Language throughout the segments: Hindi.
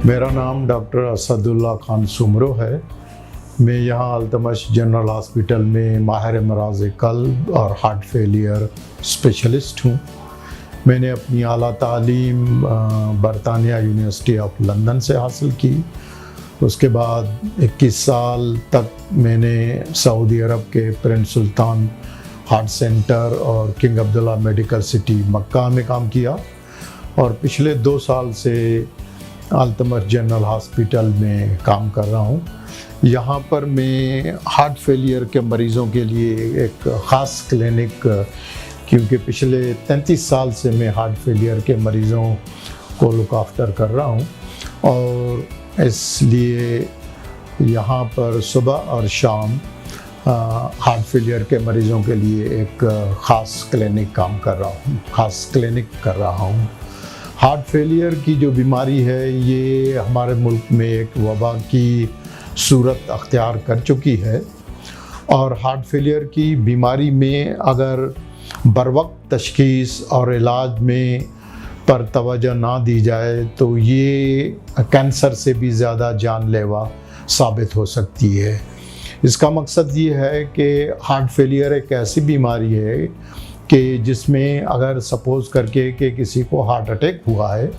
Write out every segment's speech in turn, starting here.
मेरा नाम डॉक्टर असदुल्ला खान सुमरो है। मैं यहाँ अल्तमश जनरल हॉस्पिटल में माहिर अमराज़ क़ल्ब और हार्ट फेलियर स्पेशलिस्ट हूँ। मैंने अपनी आला तालीम बरतानिया यूनिवर्सिटी ऑफ लंदन से हासिल की। उसके बाद 21 साल तक मैंने सऊदी अरब के प्रिंस सुल्तान हार्ट सेंटर और किंग अब्दुल्ला मेडिकल सिटी मक्का में काम किया और पिछले 2 साल से अल्तमश जनरल हॉस्पिटल में काम कर रहा हूँ। यहाँ पर मैं हार्ट फेलियर के मरीज़ों के लिए एक ख़ास क्लिनिक, क्योंकि पिछले 33 साल से मैं हार्ट फेलियर के मरीज़ों को लुक आफ्टर कर रहा हूँ और इसलिए यहाँ पर सुबह और शाम हार्ट फेलियर के मरीज़ों के लिए एक ख़ास क्लिनिक कर रहा हूँ। हार्ट फेलियर की जो बीमारी है ये हमारे मुल्क में एक वबा की सूरत अख्तियार कर चुकी है और हार्ट फेलियर की बीमारी में अगर बरवक्त तशख़ीस और इलाज में पर तवज्जो ना दी जाए तो ये कैंसर से भी ज़्यादा जानलेवा साबित हो सकती है। इसका मकसद ये है कि हार्ट फेलियर एक ऐसी बीमारी है कि जिसमें अगर सपोज़ करके कि किसी को हार्ट अटैक हुआ है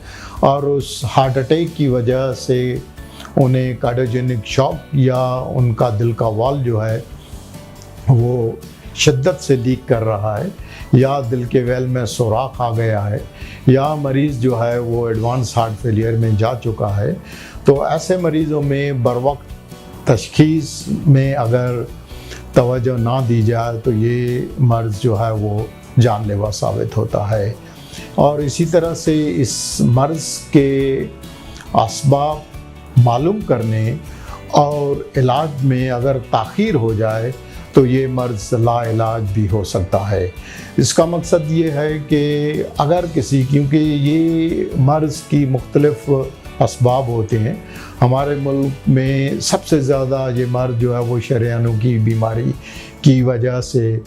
और उस हार्ट अटैक की वजह से उन्हें कार्डियोजेनिक शॉक या उनका दिल का वाल्व जो है वो शिद्दत से लीक कर रहा है या दिल के वेल में सुराख आ गया है या मरीज़ जो है वो एडवांस हार्ट फेलियर में जा चुका है, तो ऐसे मरीज़ों में बरवक्त तशख़ीस में अगर तवज्जो ना दी जाए तो ये मर्ज़ जो है वो जानलेवा साबित होता है। और इसी तरह से इस मर्ज़ के असबाब मालूम करने और इलाज में अगर ताख़ीर हो जाए तो ये मर्ज़ लाइलाज भी हो सकता है। इसका मकसद ये है कि अगर किसी, क्योंकि ये मर्ज़ की मुख्तलिफ़ असबाब होते हैं, हमारे मुल्क में सबसे ज़्यादा ये मर्ज़ जो है वो शरेआनों की बीमारी की वजह से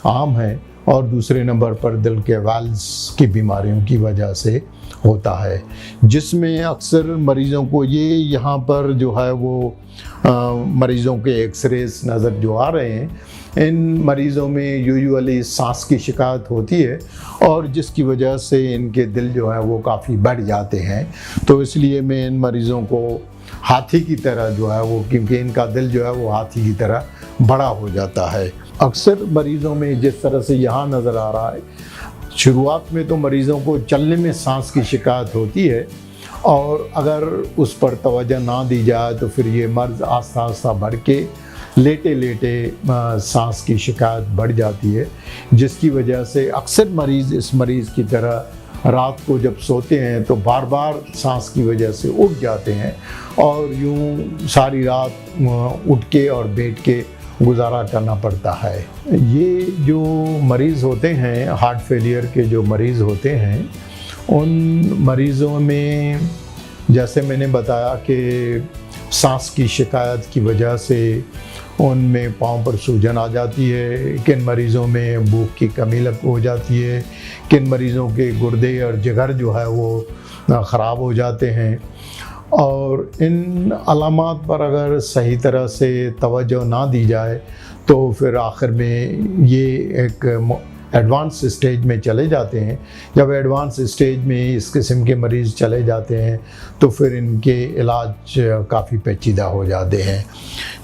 आम है और दूसरे नंबर पर दिल के वाल्व्स की बीमारियों की वजह से होता है, जिसमें अक्सर मरीज़ों को ये यहाँ पर जो है वो मरीज़ों के एक्सरेज नज़र जो आ रहे हैं, इन मरीज़ों में यूजुअली सांस की शिकायत होती है और जिसकी वजह से इनके दिल जो है वो काफ़ी बढ़ जाते हैं। तो इसलिए मैं इन मरीज़ों को हाथी की तरह जो है वो, क्योंकि इनका दिल जो है वो हाथी की तरह बड़ा हो जाता है। अक्सर मरीज़ों में जिस तरह से यहाँ नज़र आ रहा है, शुरुआत में तो मरीज़ों को चलने में सांस की शिकायत होती है और अगर उस पर तवज्जो ना दी जाए तो फिर ये मर्ज़ आस्ता आस्ता बढ़ के लेटे लेटे सांस की शिकायत बढ़ जाती है, जिसकी वजह से अक्सर मरीज़ इस मरीज़ की तरह रात को जब सोते हैं तो बार बार सांस की वजह से उठ जाते हैं और यूं सारी रात उठ के और बैठ के गुजारा करना पड़ता है। ये जो मरीज़ होते हैं, हार्ट फेलियर के जो मरीज़ होते हैं, उन मरीज़ों में जैसे मैंने बताया कि सांस की शिकायत की वजह से उनमें पाँव पर सूजन आ जाती है, किन मरीज़ों में भूख की कमी हो जाती है, किन मरीज़ों के गुर्दे और जिगर जो है वो ख़राब हो जाते हैं और इन अलामात पर अगर सही तरह से तवज्जो ना दी जाए तो फिर आखिर में ये एक एडवांस स्टेज में चले जाते हैं। जब एडवांस स्टेज में इस किस्म के मरीज़ चले जाते हैं तो फिर इनके इलाज काफ़ी पेचीदा हो जाते हैं।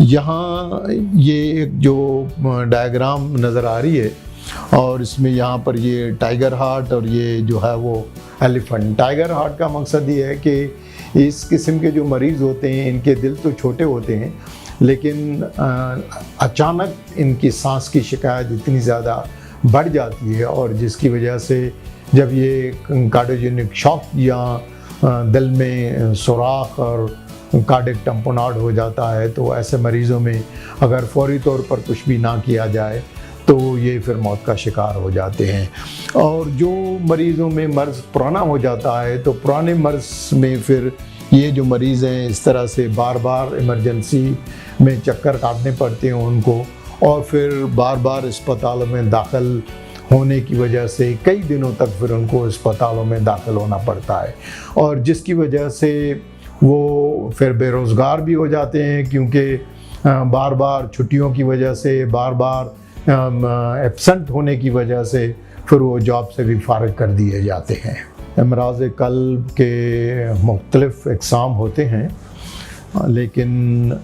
यहाँ ये एक जो डायग्राम नज़र आ रही है और इसमें यहाँ पर ये टाइगर हार्ट और ये जो है वो एलिफेंट। टाइगर हार्ट का मकसद ये है कि इस किस्म के जो मरीज़ होते हैं इनके दिल तो छोटे होते हैं लेकिन अचानक इनकी सांस की शिकायत इतनी ज़्यादा बढ़ जाती है और जिसकी वजह से जब ये कार्डियोजेनिक शॉक या दिल में सुराख और कार्डियक टम्पोनाड हो जाता है तो ऐसे मरीज़ों में अगर फौरी तौर पर कुछ भी ना किया जाए तो ये फिर मौत का शिकार हो जाते हैं। और जो मरीज़ों में मर्ज़ पुराना हो जाता है तो पुराने मर्ज़ में फिर ये जो मरीज़ हैं इस तरह से बार बार इमरजेंसी में चक्कर काटने पड़ते हैं उनको और फिर बार बार अस्पतालों में दाखिल होने की वजह से कई दिनों तक फिर उनको अस्पतालों में दाखिल होना पड़ता है और जिसकी वजह से वो फिर बेरोज़गार भी हो जाते हैं, क्योंकि बार बार छुट्टियों की वजह से, बार बार एब्सेंट होने की वजह से फिर वो जॉब से भी फारिग कर दिए जाते हैं। अमराज़ क़ल्ब के मुख्तलिफ़ अक़साम होते हैं, लेकिन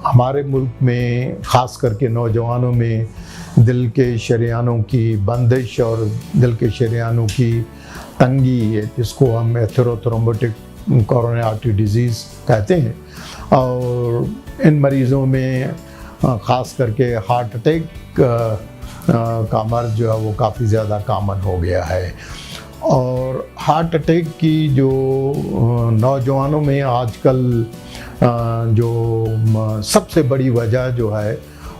हमारे मुल्क में ख़ास करके नौजवानों में दिल के शरियानों की बंदिश और दिल के शरियानों की तंगी, जिसको हम एथेरोथ्रोम्बोटिक कोरोनरी आर्टरी डिज़ीज़ कहते हैं, और इन मरीज़ों में ख़ास करके हार्ट अटैक का मर्ज़ जो है वो काफ़ी ज़्यादा कॉमन हो गया है। और हार्ट अटैक की जो नौजवानों में आजकल जो सबसे बड़ी वजह जो है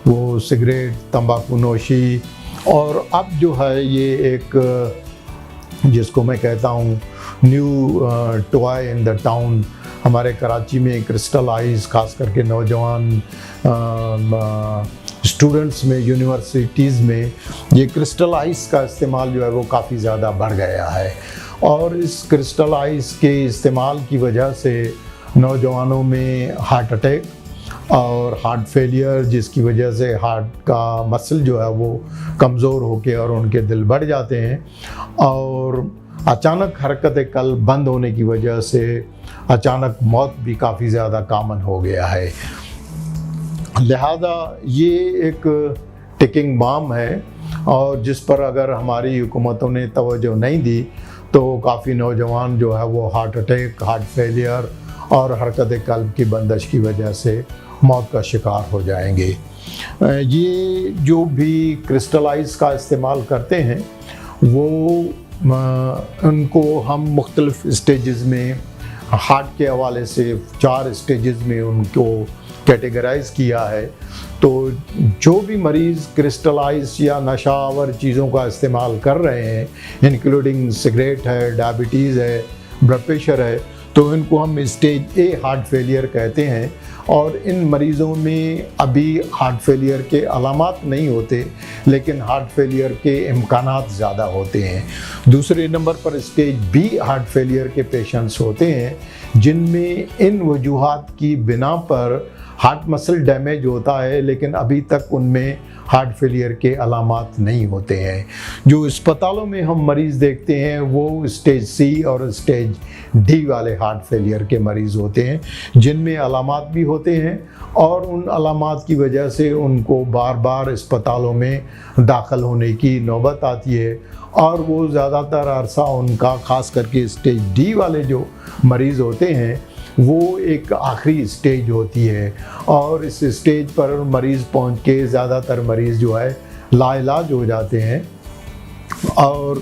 वो सिगरेट, तंबाकू नोशी, और अब जो है ये एक जिसको मैं कहता हूँ new toy in the town, हमारे कराची में क्रिस्टल आइज़ ख़ास करके नौजवान स्टूडेंट्स में, यूनिवर्सिटीज़ में ये क्रिस्टल आइज़ का इस्तेमाल जो है वो काफ़ी ज़्यादा बढ़ गया है। और इस क्रिस्टल आइज़ के इस्तेमाल की वजह से नौजवानों में हार्ट अटैक और हार्ट फेलियर, जिसकी वजह से हार्ट का मसल जो है वो कमज़ोर होके और उनके दिल बढ़ जाते हैं, और अचानक हरकत क़ल्ब बंद होने की वजह से अचानक मौत भी काफ़ी ज़्यादा कॉमन हो गया है। लिहाजा ये एक टिकिंग बम है, और जिस पर अगर हमारी हुकूमतों ने तवज्जो नहीं दी तो काफ़ी नौजवान जो है वो हार्ट अटैक, हार्ट फेलियर और हरकत क़ल्ब की बंदिश की वजह से मौत का शिकार हो जाएंगे। ये जो भी क्रिस्टलाइज़ का इस्तेमाल करते हैं वो उनको हम मुख्तलिफ़ स्टेजेस में, हार्ट के हवाले से 4 स्टेजेस में उनको कैटेगराइज़ किया है। तो जो भी मरीज़ क्रिस्टलाइज या नशावर चीज़ों का इस्तेमाल कर रहे हैं, इंक्लूडिंग सिगरेट है, डायबिटीज़ है, ब्लड प्रेशर है, तो इनको हम स्टेज ए हार्ट फेलियर कहते हैं। और इन मरीज़ों में अभी हार्ट फेलियर के अलामात नहीं होते, लेकिन हार्ट फेलियर के इम्कानात ज़्यादा होते हैं। दूसरे नंबर पर स्टेज बी हार्ट फेलियर के पेशेंट्स होते हैं, जिनमें इन वजूहात की बिना पर हार्ट मसल डैमेज होता है, लेकिन अभी तक उनमें हार्ट फेलियर के अलामात नहीं होते हैं। जो अस्पतालों में हम मरीज़ देखते हैं वो स्टेज सी और स्टेज डी वाले हार्ट फेलियर के मरीज़ होते हैं, जिनमें अलामात भी होते हैं, और उन अलामात की वजह से उनको बार बार अस्पतालों में दाखिल होने की नौबत आती है। और वो ज़्यादातर अरसा उनका, ख़ास करके स्टेज डी वाले जो मरीज़ होते हैं, वो एक आखिरी स्टेज होती है, और इस स्टेज पर मरीज़ पहुंच के ज़्यादातर मरीज़ जो है लाइलाज हो जाते हैं। और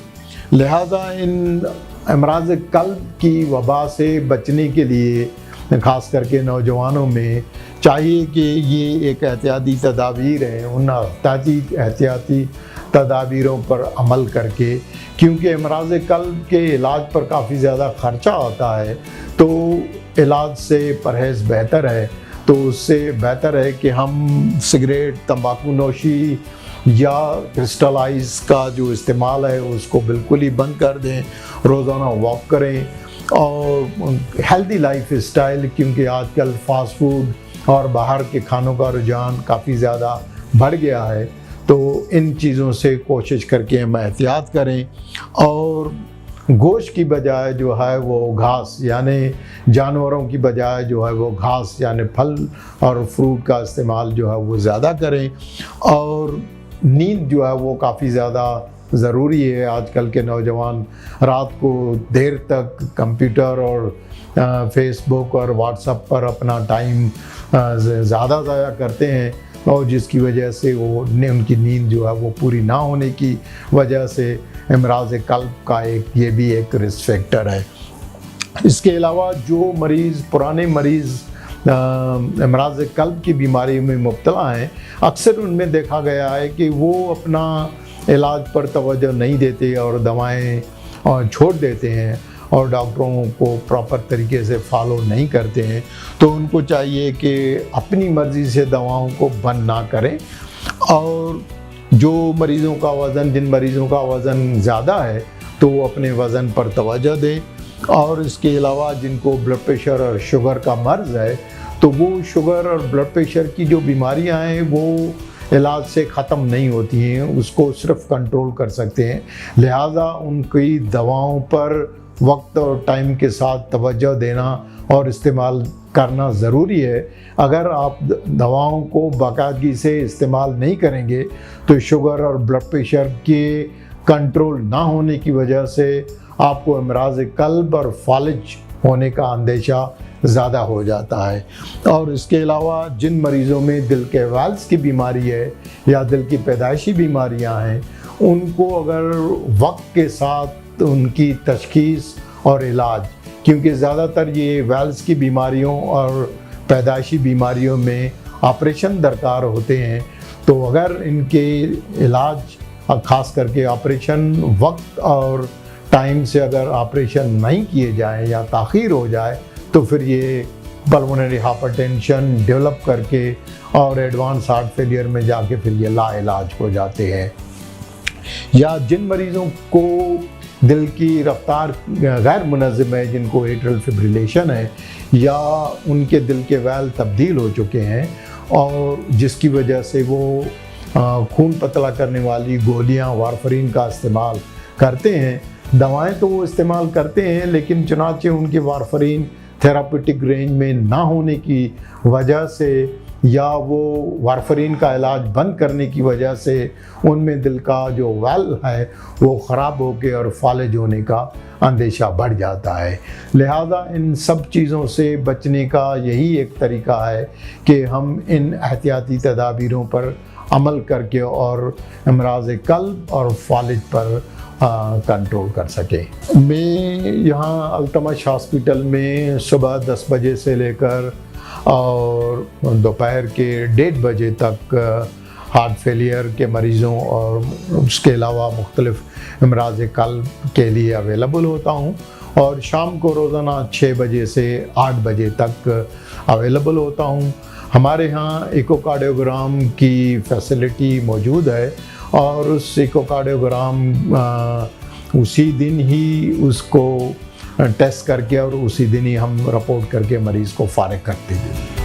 लिहाजा इन अमराज़ क़ल्ब की वबा से बचने के लिए ख़ास करके नौजवानों में चाहिए कि ये एक एहतियाती तदाबीर हैं, उन एहतियाती तदाबीरों पर अमल करके, क्योंकि अमराज़ क़ल्ब के इलाज पर काफ़ी ज़्यादा ख़र्चा होता है, तो इलाज से परहेज़ बेहतर है। तो उससे बेहतर है कि हम सिगरेट, तंबाकू नोशी या क्रिस्टलाइज़ का जो इस्तेमाल है उसको बिल्कुल ही बंद कर दें, रोज़ाना वॉक करें और हेल्दी लाइफ स्टाइल, क्योंकि आजकल फास्ट फूड और बाहर के खानों का रुझान काफ़ी ज़्यादा बढ़ गया है। तो इन चीज़ों से कोशिश करके हम एहतियात करें, और गोश्त की बजाय जो है वो घास, यानी जानवरों की बजाय जो है वो घास यानी फल और फ्रूट का इस्तेमाल जो है वो ज़्यादा करें। और नींद जो है वो काफ़ी ज़्यादा ज़रूरी है। आजकल के नौजवान रात को देर तक कंप्यूटर और फेसबुक और व्हाट्सएप पर अपना टाइम ज़्यादा ज़ाया करते हैं, और जिसकी वजह से उनकी नींद जो है वो पूरी ना होने की वजह से अमराज़ क़ल्ब का ये भी एक रिस्क फैक्टर है। इसके अलावा जो मरीज़, पुराने मरीज़ अमराज़ क़ल्ब की बीमारी में मुब्तला हैं, अक्सर उनमें देखा गया है कि वो अपना इलाज पर तवज्जो नहीं देते और दवाएं छोड़ देते हैं, और डॉक्टरों को प्रॉपर तरीके से फॉलो नहीं करते हैं। तो उनको चाहिए कि अपनी मर्ज़ी से दवाओं को बंद ना करें, और जो मरीज़ों का वज़न, जिन मरीज़ों का वज़न ज़्यादा है, तो वो अपने वज़न पर तवज्जो दें, और इसके अलावा जिनको ब्लड प्रेशर और शुगर का मर्ज़ है, तो वो शुगर और ब्लड प्रेशर की जो बीमारियां हैं वो इलाज से ख़त्म नहीं होती हैं, उसको सिर्फ कंट्रोल कर सकते हैं। लिहाजा उनकी दवाओं पर वक्त और टाइम के साथ तवज्जो देना और इस्तेमाल करना ज़रूरी है। अगर आप दवाओं को बाकायदगी से इस्तेमाल नहीं करेंगे तो शुगर और ब्लड प्रेशर के कंट्रोल ना होने की वजह से आपको अमराज़ क़ल्ब और फालिज होने का अंदेशा ज़्यादा हो जाता है। और इसके अलावा जिन मरीज़ों में दिल के वाल्व्स की बीमारी है या दिल की पैदाइशी बीमारियां हैं, उनको अगर वक्त के साथ उनकी तशख़ीस और इलाज, क्योंकि ज़्यादातर ये वाल्व्स की बीमारियों और पैदाइशी बीमारियों में ऑपरेशन दरकार होते हैं, तो अगर इनके इलाज ख़ास करके ऑपरेशन वक्त और टाइम से अगर ऑपरेशन नहीं किए जाएं या ताख़ीर हो जाए तो फिर ये पल्मोनरी हाइपरटेंशन डेवलप करके और एडवांस हार्ट फेलियर में जाके फिर ये लाइलाज हो जाते हैं। या जिन मरीज़ों को दिल की रफ्तार गैर मुनज़्ज़म है, जिनको एट्रियल फिब्रिलेशन है या उनके दिल के वाल्व तब्दील हो चुके हैं और जिसकी वजह से वो खून पतला करने वाली गोलियां वारफरीन का इस्तेमाल करते हैं, दवाएं तो वो इस्तेमाल करते हैं, लेकिन चुनाचे उनके वारफरीन थेरापेटिक रेंज में ना होने की वजह से या वो वारफरीन का इलाज बंद करने की वजह से उनमें दिल का जो वाल्व है वो ख़राब होकर और फालिज होने का अंदेशा बढ़ जाता है। लिहाजा इन सब चीज़ों से बचने का यही एक तरीका है कि हम इन एहतियाती तदाबीरों पर अमल करके और अमराज़ क़ल्ब और फालिज पर कंट्रोल कर सकें। मैं यहाँ अल्तमश हॉस्पिटल में सुबह 10 बजे से लेकर और दोपहर के 1:30 बजे तक हार्ट फेलियर के मरीज़ों और उसके अलावा मुख्तलिफ अमराज़ क़ल्ब के लिए अवेलेबल होता हूँ और शाम को रोज़ाना 6 बजे से 8 बजे तक अवेलेबल होता हूँ। हमारे यहाँ इकोकार्डियोग्राम की फैसिलिटी मौजूद है और उस इकोकार्डियोग्राम उसी दिन ही उसको टेस्ट करके और उसी दिन ही हम रिपोर्ट करके मरीज़ को फारिग करते हैं।